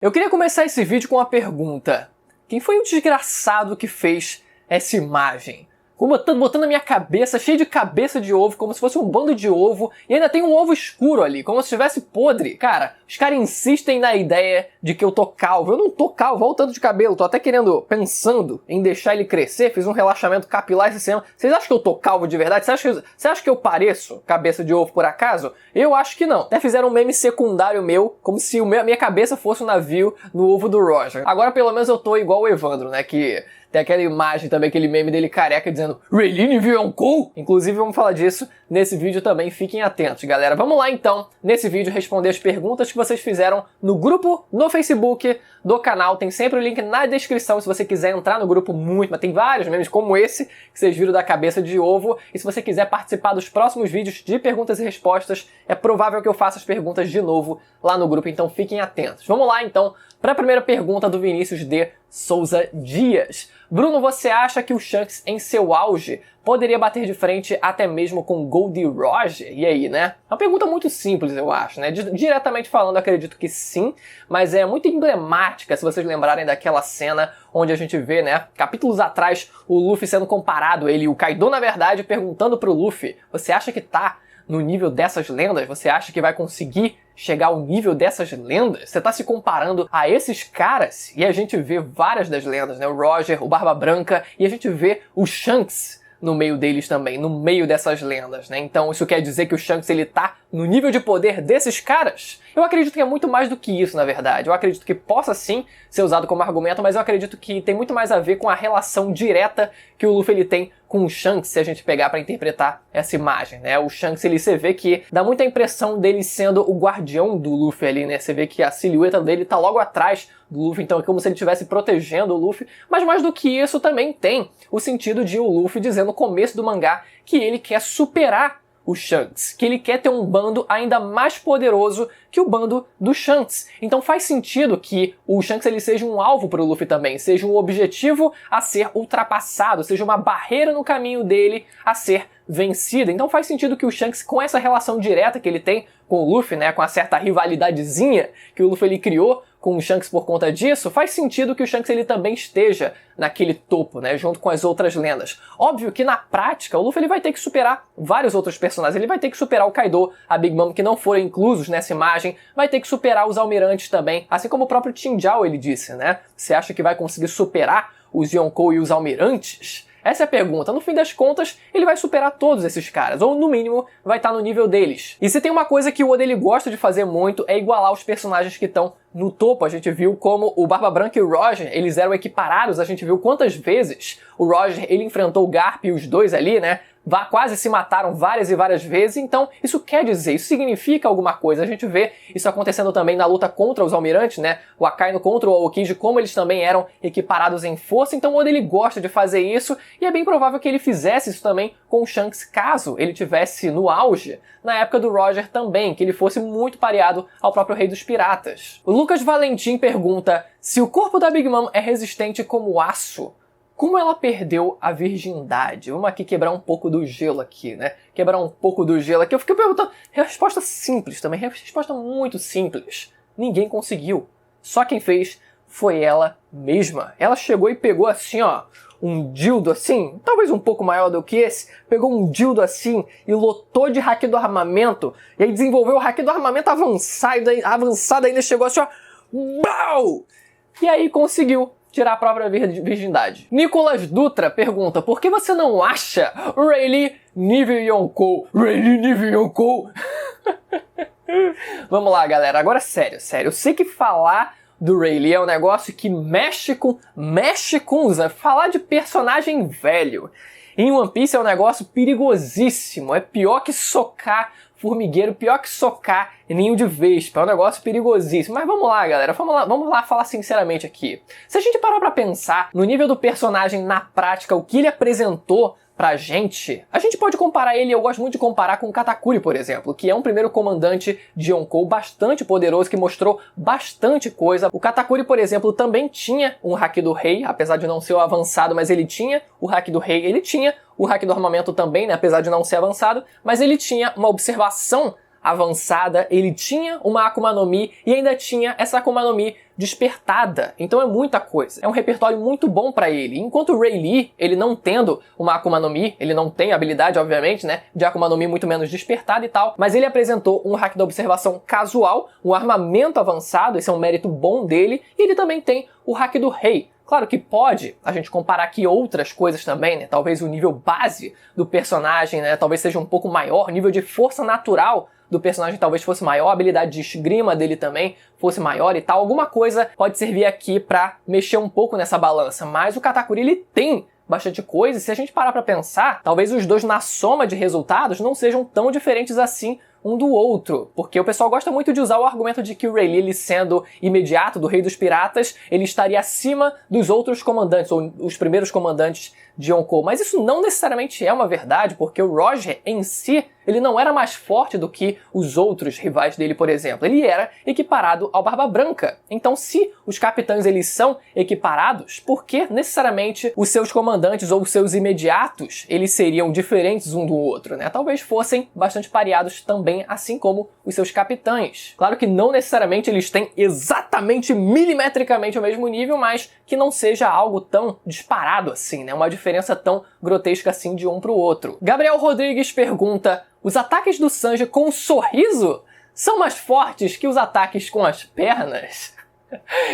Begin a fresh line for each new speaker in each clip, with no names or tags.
Eu queria começar esse vídeo com uma pergunta. Quem foi o desgraçado que fez essa imagem? Botando na minha cabeça, cheio de cabeça de ovo, como se fosse um bando de ovo, e ainda tem um ovo escuro ali, como se estivesse podre. Cara, os caras insistem na ideia de que eu tô calvo. Eu não tô calvo, olha o tanto de cabelo, tô até pensando em deixar ele crescer, fiz um relaxamento capilar esse semana. Vocês acham que eu tô calvo de verdade? Você acha que eu pareço cabeça de ovo por acaso? Eu acho que não. Até fizeram um meme secundário meu, como se a minha cabeça fosse um navio no ovo do Roger. Agora pelo menos eu tô igual o Evandro, né, que... Tem aquela imagem também, aquele meme dele careca dizendo Rayleigh Yonkou? Inclusive vamos falar disso nesse vídeo também, fiquem atentos, galera. Vamos lá então, nesse vídeo, responder as perguntas que vocês fizeram no grupo, no Facebook do canal. Tem sempre o link na descrição se você quiser entrar no grupo mas tem vários memes como esse que vocês viram da cabeça de ovo. E se você quiser participar dos próximos vídeos de perguntas e respostas, é provável que eu faça as perguntas de novo lá no grupo, então fiquem atentos. Vamos lá então para a primeira pergunta do Vinícius de Souza Dias. Bruno, você acha que o Shanks em seu auge poderia bater de frente até mesmo com Goldie Roger? E aí, né? É uma pergunta muito simples, eu acho, né? Diretamente falando, acredito que sim, mas é muito emblemática, se vocês lembrarem daquela cena onde a gente vê, né, capítulos atrás, o Luffy sendo comparado, ele e o Kaido, na verdade, perguntando pro Luffy, você acha que tá no nível dessas lendas? Você acha que vai conseguir chegar ao nível dessas lendas? Você tá se comparando a esses caras? E a gente vê várias das lendas, né? O Roger, o Barba Branca, e a gente vê o Shanks no meio deles também, no meio dessas lendas, né? Então isso quer dizer que o Shanks ele tá no nível de poder desses caras? Eu acredito que é muito mais do que isso, na verdade. Eu acredito que possa sim ser usado como argumento, mas eu acredito que tem muito mais a ver com a relação direta que o Luffy ele tem com o Shanks, se a gente pegar pra interpretar essa imagem, né? O Shanks, você vê que dá muita impressão dele sendo o guardião do Luffy ali, né? Você vê que a silhueta dele tá logo atrás do Luffy, então é como se ele estivesse protegendo o Luffy. Mas mais do que isso também tem o sentido de o Luffy dizer no começo do mangá que ele quer superar o Shanks, que ele quer ter um bando ainda mais poderoso que o bando do Shanks. Então faz sentido que o Shanks ele seja um alvo para o Luffy também, seja um objetivo a ser ultrapassado, seja uma barreira no caminho dele a ser vencida. Então faz sentido que o Shanks, com essa relação direta que ele tem com o Luffy, né, com a certa rivalidadezinha que o Luffy ele criou com o Shanks por conta disso, faz sentido que o Shanks ele também esteja naquele topo, né, junto com as outras lendas. Óbvio que na prática o Luffy ele vai ter que superar vários outros personagens, ele vai ter que superar o Kaido, a Big Mom que não foram inclusos nessa imagem, vai ter que superar os almirantes também, assim como o próprio Tinjao ele disse, né? Você acha que vai conseguir superar os Yonkou e os almirantes? Essa é a pergunta. No fim das contas, ele vai superar todos esses caras, ou no mínimo, vai estar no nível deles. E se tem uma coisa que o Oda ele gosta de fazer muito, é igualar os personagens que estão no topo. A gente viu como o Barba Branca e o Roger, eles eram equiparados, a gente viu quantas vezes o Roger, ele enfrentou o Garp e os dois ali, né? Quase se mataram várias e várias vezes, então isso quer dizer, isso significa alguma coisa. A gente vê isso acontecendo também na luta contra os almirantes, né? O Akainu contra o Aokiji, como eles também eram equiparados em força, então o Oda ele gosta de fazer isso, e é bem provável que ele fizesse isso também com o Shanks, caso ele tivesse no auge, na época do Roger também, que ele fosse muito pareado ao próprio Rei dos Piratas. O Lucas Valentim pergunta, se o corpo da Big Mom é resistente como aço, como ela perdeu a virgindade? Vamos aqui quebrar um pouco do gelo aqui, né? Quebrar um pouco do gelo aqui. Eu fiquei perguntando, resposta simples também, resposta muito simples. Ninguém conseguiu. Só quem fez foi ela mesma. Ela chegou e pegou assim, ó, um dildo assim, talvez um pouco maior do que esse, pegou um dildo assim e lotou de haki do armamento, e aí desenvolveu o haki do armamento avançado ainda chegou assim, ó, BAU! E aí conseguiu tirar a própria virgindade. Nicolas Dutra pergunta, por que você não acha Rayleigh Yonkou? Rayleigh Yonkou? Vamos lá, galera. Agora sério. Eu sei que falar do Rayleigh é um negócio que mexe com falar de personagem velho. Em One Piece é um negócio perigosíssimo. É pior que socar formigueiro, pior que socar ninho de vespa, é um negócio perigosíssimo. Mas vamos lá, galera, vamos lá falar sinceramente aqui. Se a gente parar pra pensar no nível do personagem na prática, o que ele apresentou pra gente, a gente pode comparar ele, eu gosto muito de comparar com o Katakuri, por exemplo, que é um primeiro comandante de Yonkou bastante poderoso, que mostrou bastante coisa. O Katakuri, por exemplo, também tinha um haki do rei, apesar de não ser o avançado, mas ele tinha o haki do rei, ele tinha o haki do armamento também, né, apesar de não ser avançado, mas ele tinha uma observação avançada, ele tinha uma Akuma no Mi e ainda tinha essa Akuma no Mi despertada. Então é muita coisa. É um repertório muito bom pra ele. Enquanto o Rayleigh, ele não tendo uma Akuma no Mi, ele não tem a habilidade, obviamente, né, de Akuma no Mi muito menos despertada e tal, mas ele apresentou um hack da observação casual, um armamento avançado, esse é um mérito bom dele, e ele também tem o hack do Rei. Claro que pode a gente comparar aqui outras coisas também, né? Talvez o nível base do personagem, né? Talvez seja um pouco maior, o nível de força natural do personagem talvez fosse maior, a habilidade de esgrima dele também fosse maior e tal. Alguma coisa pode servir aqui pra mexer um pouco nessa balança, mas o Katakuri, ele tem bastante coisa, e se a gente parar pra pensar, talvez os dois na soma de resultados não sejam tão diferentes assim um do outro, porque o pessoal gosta muito de usar o argumento de que o Rayleigh, ele sendo imediato do Rei dos Piratas, ele estaria acima dos outros comandantes, ou os primeiros comandantes de Yonkou, mas isso não necessariamente é uma verdade, porque o Roger em si, ele não era mais forte do que os outros rivais dele, por exemplo. Ele era equiparado ao Barba Branca. Então, se os capitães eles são equiparados, por que necessariamente os seus comandantes ou os seus imediatos eles seriam diferentes um do outro, né? Talvez fossem bastante pareados também, assim como os seus capitães. Claro que não necessariamente eles têm exatamente milimetricamente o mesmo nível, mas que não seja algo tão disparado assim, né? Uma diferença tão grotesca assim de um para o outro. Gabriel Rodrigues pergunta: os ataques do Sanji com um sorriso são mais fortes que os ataques com as pernas?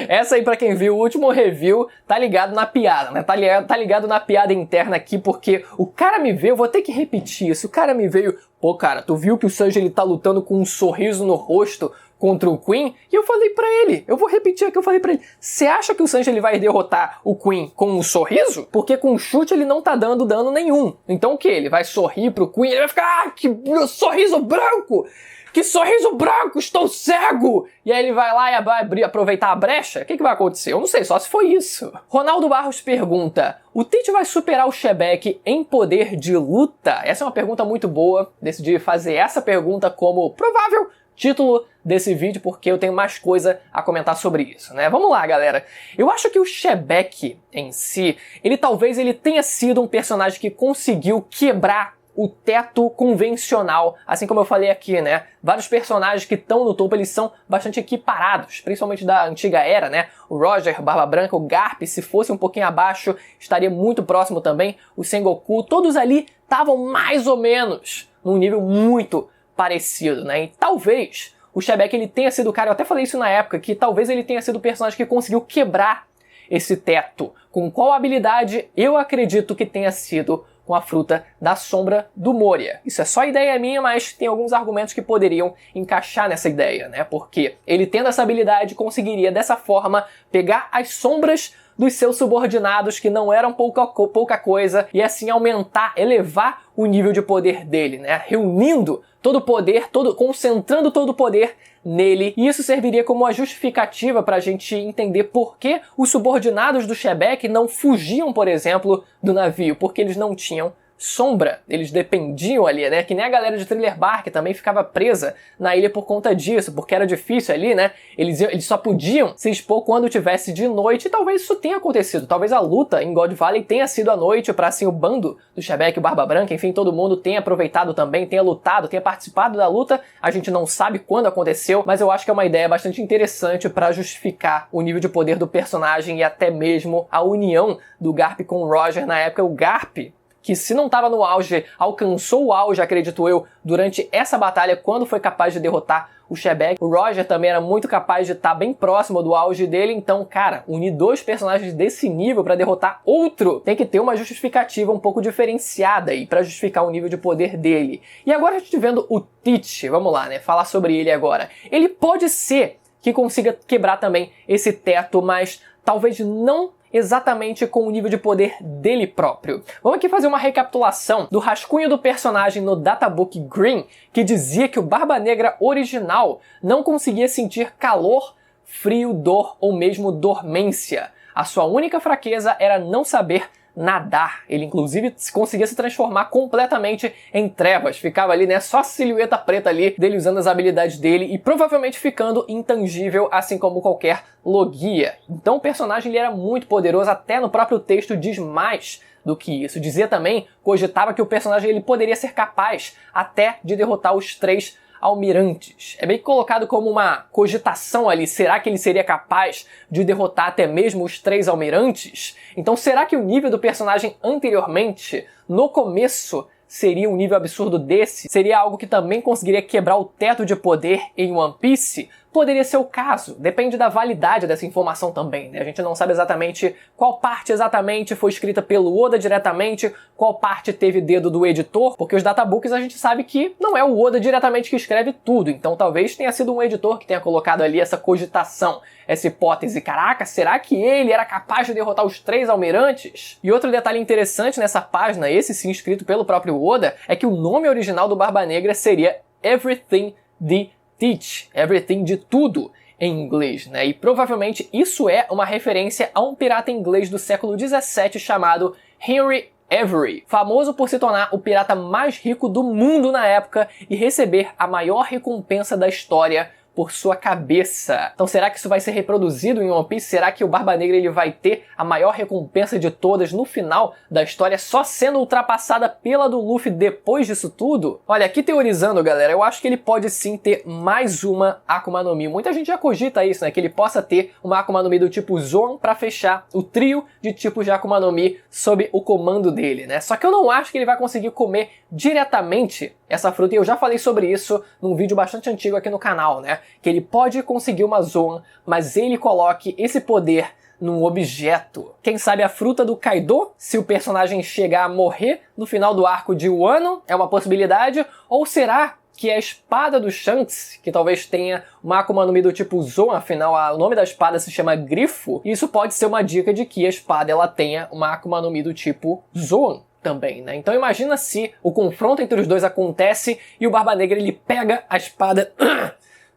Essa aí, pra quem viu o último review, tá ligado na piada, né? Tá ligado na piada interna aqui, porque o cara me veio, eu vou ter que repetir isso, o cara me veio: pô, cara, tu viu que o Sanji ele tá lutando com um sorriso no rosto contra o Queen? E eu falei pra ele, eu vou repetir aqui, eu falei pra ele: você acha que o Sanji ele vai derrotar o Queen com um sorriso? Porque com um chute ele não tá dando dano nenhum. Então o que? Ele vai sorrir pro Queen, ele vai ficar: ah, que sorriso branco! Que sorriso branco, estou cego! E aí ele vai lá e vai aproveitar a brecha? O que vai acontecer? Eu não sei, só se foi isso. Ronaldo Barros pergunta: o Tite vai superar o Shebeck em poder de luta? Essa é uma pergunta muito boa. Decidi fazer essa pergunta como provável título desse vídeo, porque eu tenho mais coisa a comentar sobre isso, né? Vamos lá, galera. Eu acho que o Shebeck em si, ele talvez tenha sido um personagem que conseguiu quebrar o teto convencional, assim como eu falei aqui, né? Vários personagens que estão no topo, eles são bastante equiparados, principalmente da antiga era, né? O Roger, Barba Branca, o Garp, se fosse um pouquinho abaixo, estaria muito próximo também. O Sengoku, todos ali estavam mais ou menos num nível muito parecido, né? E talvez o Shebeck, ele tenha sido o cara, eu até falei isso na época, que talvez ele tenha sido o personagem que conseguiu quebrar esse teto. Com qual habilidade? Eu acredito que tenha sido com a fruta da sombra do Moria. Isso é só ideia minha, mas tem alguns argumentos que poderiam encaixar nessa ideia, né? Porque ele tendo essa habilidade conseguiria dessa forma pegar as sombras dos seus subordinados, que não eram pouca coisa, e assim aumentar, elevar o nível de poder dele, né? Reunindo todo o poder, concentrando todo o poder nele, e isso serviria como uma justificativa para a gente entender por que os subordinados do Shebeck não fugiam, por exemplo, do navio, porque eles não tinham sombra, eles dependiam ali, né? Que nem a galera de Thriller Bark também ficava presa na ilha por conta disso, porque era difícil ali, né? Eles só podiam se expor quando tivesse de noite, e talvez isso tenha acontecido. Talvez a luta em God Valley tenha sido à noite, para assim o bando do Shebeck, o Barba Branca, enfim, todo mundo tenha aproveitado também, tenha lutado, tenha participado da luta. A gente não sabe quando aconteceu, mas eu acho que é uma ideia bastante interessante para justificar o nível de poder do personagem e até mesmo a união do Garp com o Roger na época. O Garp, que se não estava no auge, alcançou o auge, acredito eu, durante essa batalha, quando foi capaz de derrotar o Shebeck. O Roger também era muito capaz de estar bem próximo do auge dele, então, cara, unir dois personagens desse nível para derrotar outro tem que ter uma justificativa um pouco diferenciada aí, para justificar o nível de poder dele. E agora a gente vendo o Tite, vamos lá, né, falar sobre ele agora. Ele pode ser que consiga quebrar também esse teto, mas talvez não exatamente com o nível de poder dele próprio. Vamos aqui fazer uma recapitulação do rascunho do personagem no Databook Green, que dizia que o Barba Negra original não conseguia sentir calor, frio, dor ou mesmo dormência. A sua única fraqueza era não saber nadar. Ele inclusive conseguia se transformar completamente em trevas, ficava ali, né, só a silhueta preta ali dele usando as habilidades dele e provavelmente ficando intangível, assim como qualquer Logia. Então o personagem ele era muito poderoso, até no próprio texto diz mais do que isso. Dizia também, cogitava que o personagem ele poderia ser capaz até de derrotar os três almirantes. É meio que colocado como uma cogitação ali, será que ele seria capaz de derrotar até mesmo os 3 almirantes? Então será que o nível do personagem anteriormente, no começo, seria um nível absurdo desse? Seria algo que também conseguiria quebrar o teto de poder em One Piece? Poderia ser o caso, depende da validade dessa informação também, né? A gente não sabe exatamente qual parte exatamente foi escrita pelo Oda diretamente, qual parte teve dedo do editor, porque os databooks a gente sabe que não é o Oda diretamente que escreve tudo, então talvez tenha sido um editor que tenha colocado ali essa cogitação, essa hipótese. Caraca, será que ele era capaz de derrotar os 3 almirantes? E outro detalhe interessante nessa página, esse sim escrito pelo próprio Oda, é que o nome original do Barba Negra seria Everything the Teach, everything de tudo em inglês, né? E provavelmente isso é uma referência a um pirata inglês do século 17 chamado Henry Avery, famoso por se tornar o pirata mais rico do mundo na época e receber a maior recompensa da história por sua cabeça. Então será que isso vai ser reproduzido em One Piece? Será que o Barba Negra ele vai ter a maior recompensa de todas no final da história, só sendo ultrapassada pela do Luffy depois disso tudo? Olha, aqui teorizando, galera, eu acho que ele pode sim ter mais uma Akuma no Mi. Muita gente já cogita isso, né? Que ele possa ter uma Akuma no Mi do tipo Zoan pra fechar o trio de tipos de Akuma no Mi sob o comando dele, né? Só que eu não acho que ele vai conseguir comer diretamente essa fruta, e eu já falei sobre isso num vídeo bastante antigo aqui no canal, né? Que ele pode conseguir uma Zoan, mas ele coloque esse poder num objeto. Quem sabe a fruta do Kaido, se o personagem chegar a morrer no final do arco de Wano, é uma possibilidade, ou será que a espada do Shanks, que talvez tenha uma Akuma no Mi do tipo Zoan, afinal o nome da espada se chama Grifo, e isso pode ser uma dica de que a espada ela tenha uma Akuma no Mi do tipo Zoan também, né? Então imagina se o confronto entre os dois acontece e o Barba Negra ele pega a espada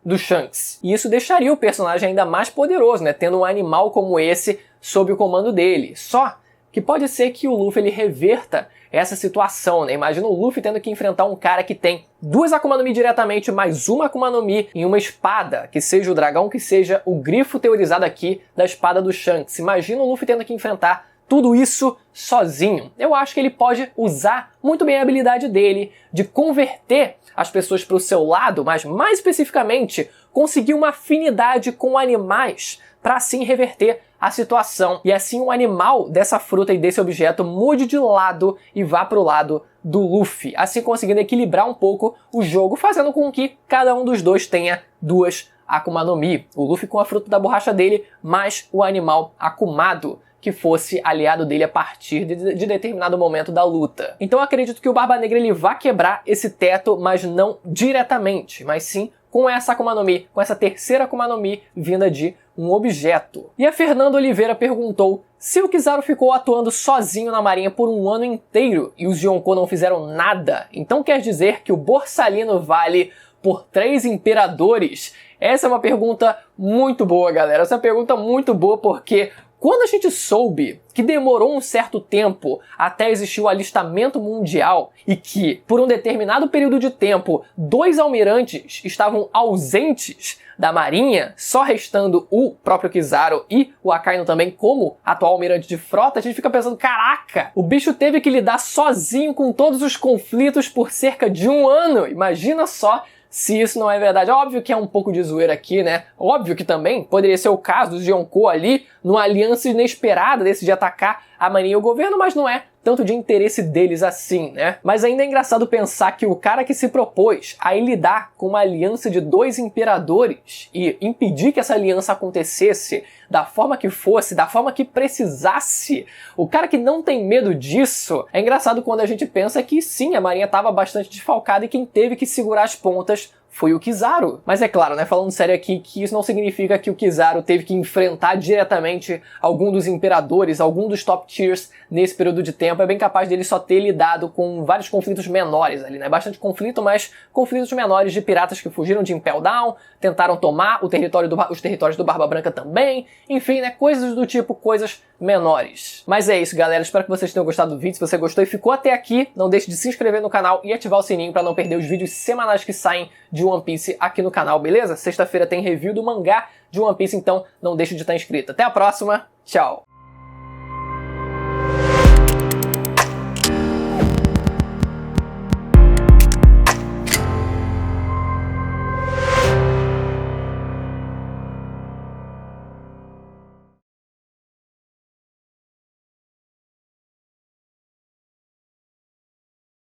do Shanks. E isso deixaria o personagem ainda mais poderoso, né? Tendo um animal como esse sob o comando dele. Só que pode ser que o Luffy ele reverta essa situação, né? Imagina o Luffy tendo que enfrentar um cara que tem 2 Akuma no Mi diretamente, mais uma Akuma no Mi em uma espada, que seja o dragão, que seja o grifo teorizado aqui da espada do Shanks. Imagina o Luffy tendo que enfrentar tudo isso sozinho. Eu acho que ele pode usar muito bem a habilidade dele de converter as pessoas para o seu lado, mas mais especificamente conseguir uma afinidade com animais para assim reverter a situação e assim o animal dessa fruta e desse objeto mude de lado e vá para o lado do Luffy, assim conseguindo equilibrar um pouco o jogo, fazendo com que cada um dos dois tenha 2 Akuma no Mi. O Luffy com a fruta da borracha dele, mais o animal akumado, que fosse aliado dele a partir de determinado momento da luta. Então eu acredito que o Barba Negra ele vai quebrar esse teto, mas não diretamente, mas sim com essa Akuma no Mi, com essa terceira Akuma no Mi vinda de um objeto. E a Fernanda Oliveira perguntou se o Kizaru ficou atuando sozinho na marinha por um ano inteiro e os Yonkou não fizeram nada, então quer dizer que o Borsalino vale por 3 imperadores? Essa é uma pergunta muito boa, galera. Essa é uma pergunta muito boa porque quando a gente soube que demorou um certo tempo até existir o alistamento mundial e que, por um determinado período de tempo, 2 almirantes estavam ausentes da marinha, só restando o próprio Kizaru e o Akainu também como atual almirante de frota, a gente fica pensando, caraca, o bicho teve que lidar sozinho com todos os conflitos por cerca de 1 ano. Imagina só se isso não é verdade. Óbvio que é um pouco de zoeira aqui, né? Óbvio que também poderia ser o caso dos Yonkou ali, numa aliança inesperada desse de atacar a marinha e o governo, mas não é tanto de interesse deles assim, né? Mas ainda é engraçado pensar que o cara que se propôs a lidar com uma aliança de 2 imperadores e impedir que essa aliança acontecesse da forma que fosse, da forma que precisasse, o cara que não tem medo disso, é engraçado quando a gente pensa que sim, a marinha estava bastante desfalcada e quem teve que segurar as pontas foi o Kizaru. Mas é claro, né, falando sério aqui, que isso não significa que o Kizaru teve que enfrentar diretamente algum dos imperadores, algum dos top tiers nesse período de tempo. É bem capaz dele só ter lidado com vários conflitos menores ali, né? Bastante conflito, mas conflitos menores de piratas que fugiram de Impel Down, tentaram tomar o território os territórios do Barba Branca também. Enfim, né, coisas do tipo, coisas menores. Mas é isso, galera. Espero que vocês tenham gostado do vídeo. Se você gostou e ficou até aqui, não deixe de se inscrever no canal e ativar o sininho para não perder os vídeos semanais que saem de One Piece aqui no canal, beleza? Sexta-feira tem review do mangá de One Piece, então não deixe de estar inscrito. Até a próxima, tchau!